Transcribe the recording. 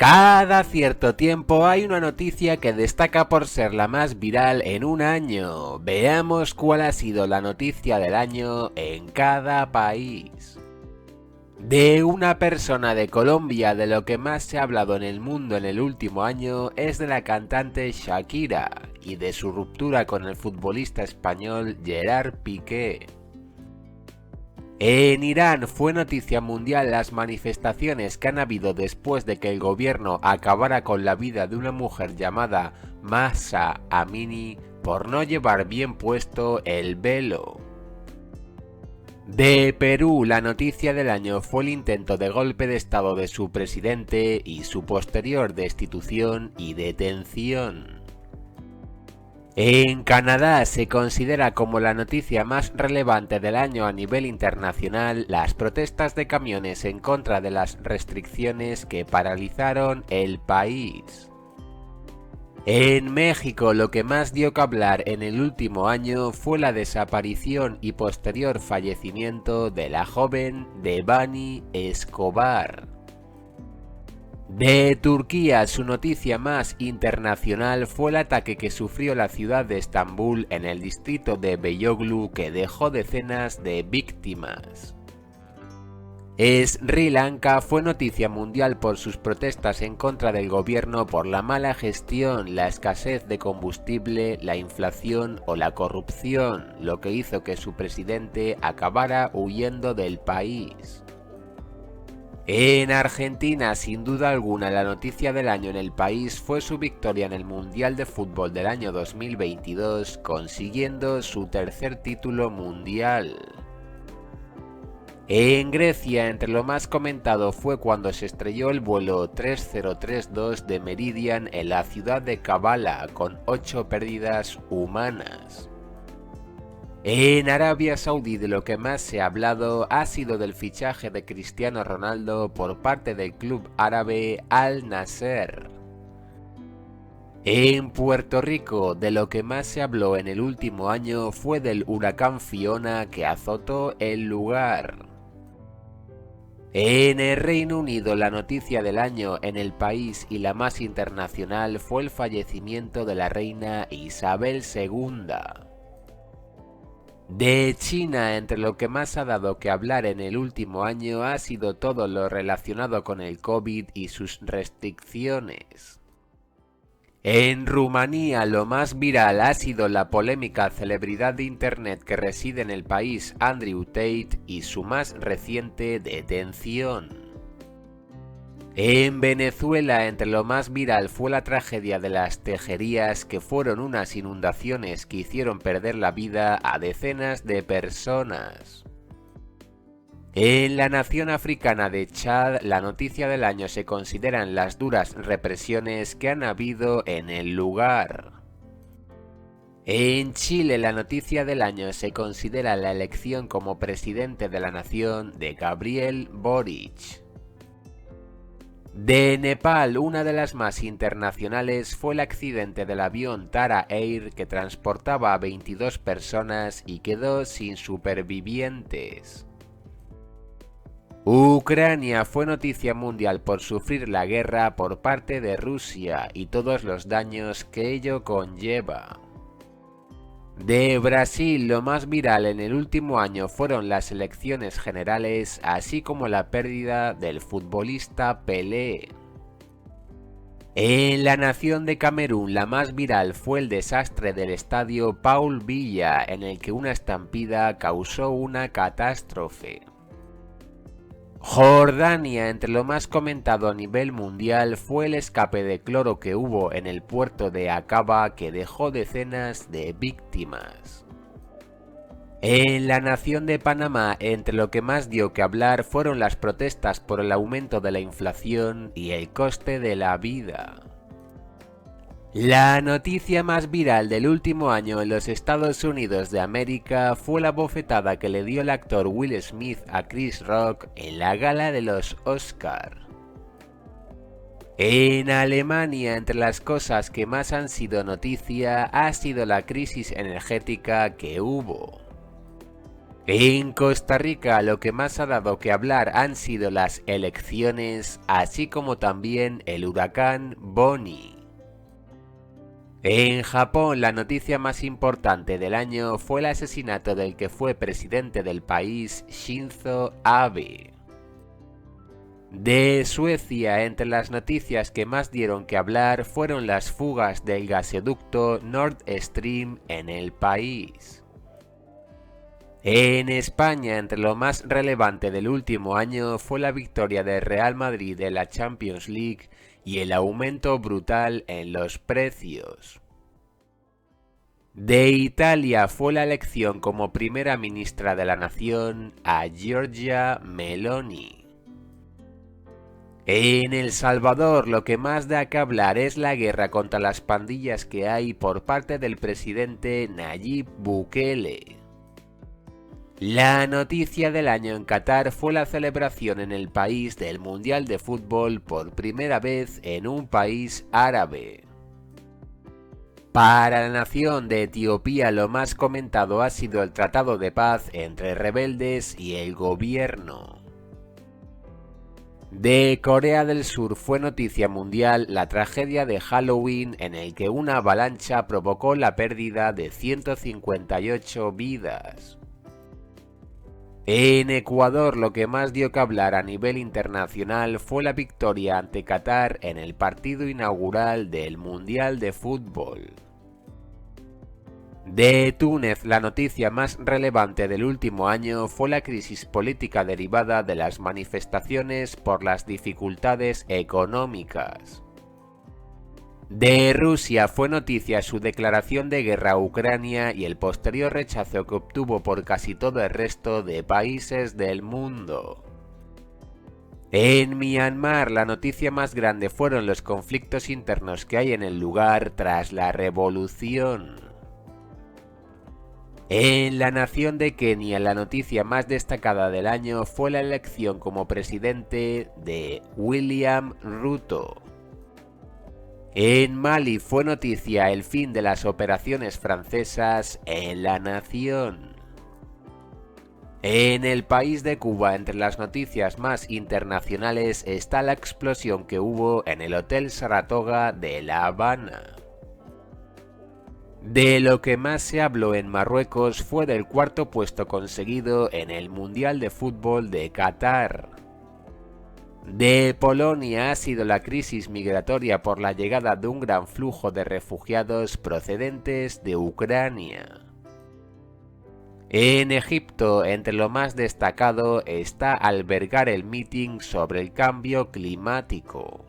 Cada cierto tiempo hay una noticia que destaca por ser la más viral en un año. Veamos cuál ha sido la noticia del año en cada país. De una persona de Colombia, de lo que más se ha hablado en el mundo en el último año es de la cantante Shakira y de su ruptura con el futbolista español Gerard Piqué. En Irán fue noticia mundial las manifestaciones que han habido después de que el gobierno acabara con la vida de una mujer llamada Mahsa Amini por no llevar bien puesto el velo. De Perú, la noticia del año fue el intento de golpe de estado de su presidente y su posterior destitución y detención. En Canadá se considera como la noticia más relevante del año a nivel internacional las protestas de camiones en contra de las restricciones que paralizaron el país. En México lo que más dio que hablar en el último año fue la desaparición y posterior fallecimiento de la joven Devani Escobar. De Turquía, su noticia más internacional fue el ataque que sufrió la ciudad de Estambul en el distrito de Beyoğlu, que dejó decenas de víctimas. Sri Lanka fue noticia mundial por sus protestas en contra del gobierno por la mala gestión, la escasez de combustible, la inflación o la corrupción, lo que hizo que su presidente acabara huyendo del país. En Argentina, sin duda alguna, la noticia del año en el país fue su victoria en el Mundial de Fútbol del año 2022, consiguiendo su tercer título mundial. En Grecia, entre lo más comentado fue cuando se estrelló el vuelo 3032 de Meridian en la ciudad de Kavala, con 8 pérdidas humanas. En Arabia Saudí, de lo que más se ha hablado ha sido del fichaje de Cristiano Ronaldo por parte del club árabe Al Nasser. En Puerto Rico, de lo que más se habló en el último año fue del huracán Fiona que azotó el lugar. En el Reino Unido, la noticia del año en el país y la más internacional fue el fallecimiento de la reina Isabel II. De China, entre lo que más ha dado que hablar en el último año ha sido todo lo relacionado con el COVID y sus restricciones. En Rumanía, lo más viral ha sido la polémica celebridad de internet que reside en el país, Andrew Tate, y su más reciente detención. En Venezuela, entre lo más viral fue la tragedia de las Tejerías, que fueron unas inundaciones que hicieron perder la vida a decenas de personas. En la nación africana de Chad, la noticia del año se consideran las duras represiones que han habido en el lugar. En Chile, la noticia del año se considera la elección como presidente de la nación de Gabriel Boric. De Nepal, una de las más internacionales fue el accidente del avión Tara Air que transportaba a 22 personas y quedó sin supervivientes. Ucrania fue noticia mundial por sufrir la guerra por parte de Rusia y todos los daños que ello conlleva. De Brasil, lo más viral en el último año fueron las elecciones generales, así como la pérdida del futbolista Pelé. En la nación de Camerún, la más viral fue el desastre del estadio Paul Biya, en el que una estampida causó una catástrofe. Jordania, entre lo más comentado a nivel mundial fue el escape de cloro que hubo en el puerto de Aqaba, que dejó decenas de víctimas. En la nación de Panamá, entre lo que más dio que hablar fueron las protestas por el aumento de la inflación y el coste de la vida. La noticia más viral del último año en los Estados Unidos de América fue la bofetada que le dio el actor Will Smith a Chris Rock en la gala de los Oscar. En Alemania, entre las cosas que más han sido noticia ha sido la crisis energética que hubo. En Costa Rica lo que más ha dado que hablar han sido las elecciones, así como también el huracán Bonnie. En Japón la noticia más importante del año fue el asesinato del que fue presidente del país, Shinzo Abe. De Suecia, entre las noticias que más dieron que hablar fueron las fugas del gasoducto Nord Stream en el país. En España, entre lo más relevante del último año fue la victoria del Real Madrid en la Champions League y el aumento brutal en los precios. De Italia fue la elección como primera ministra de la nación a Giorgia Meloni. En El Salvador lo que más da que hablar es la guerra contra las pandillas que hay por parte del presidente Nayib Bukele. La noticia del año en Qatar fue la celebración en el país del Mundial de Fútbol por primera vez en un país árabe. Para la nación de Etiopía lo más comentado ha sido el tratado de paz entre rebeldes y el gobierno. De Corea del Sur fue noticia mundial la tragedia de Halloween en el que una avalancha provocó la pérdida de 158 vidas. En Ecuador lo que más dio que hablar a nivel internacional fue la victoria ante Qatar en el partido inaugural del Mundial de Fútbol. De Túnez, la noticia más relevante del último año fue la crisis política derivada de las manifestaciones por las dificultades económicas. De Rusia fue noticia su declaración de guerra a Ucrania y el posterior rechazo que obtuvo por casi todo el resto de países del mundo. En Myanmar la noticia más grande fueron los conflictos internos que hay en el lugar tras la revolución. En la nación de Kenia la noticia más destacada del año fue la elección como presidente de William Ruto. En Mali fue noticia el fin de las operaciones francesas en la nación. En el país de Cuba, entre las noticias más internacionales está la explosión que hubo en el Hotel Saratoga de La Habana. De lo que más se habló en Marruecos fue del cuarto puesto conseguido en el Mundial de Fútbol de Qatar. De Polonia ha sido la crisis migratoria por la llegada de un gran flujo de refugiados procedentes de Ucrania. En Egipto, entre lo más destacado está albergar el meeting sobre el cambio climático.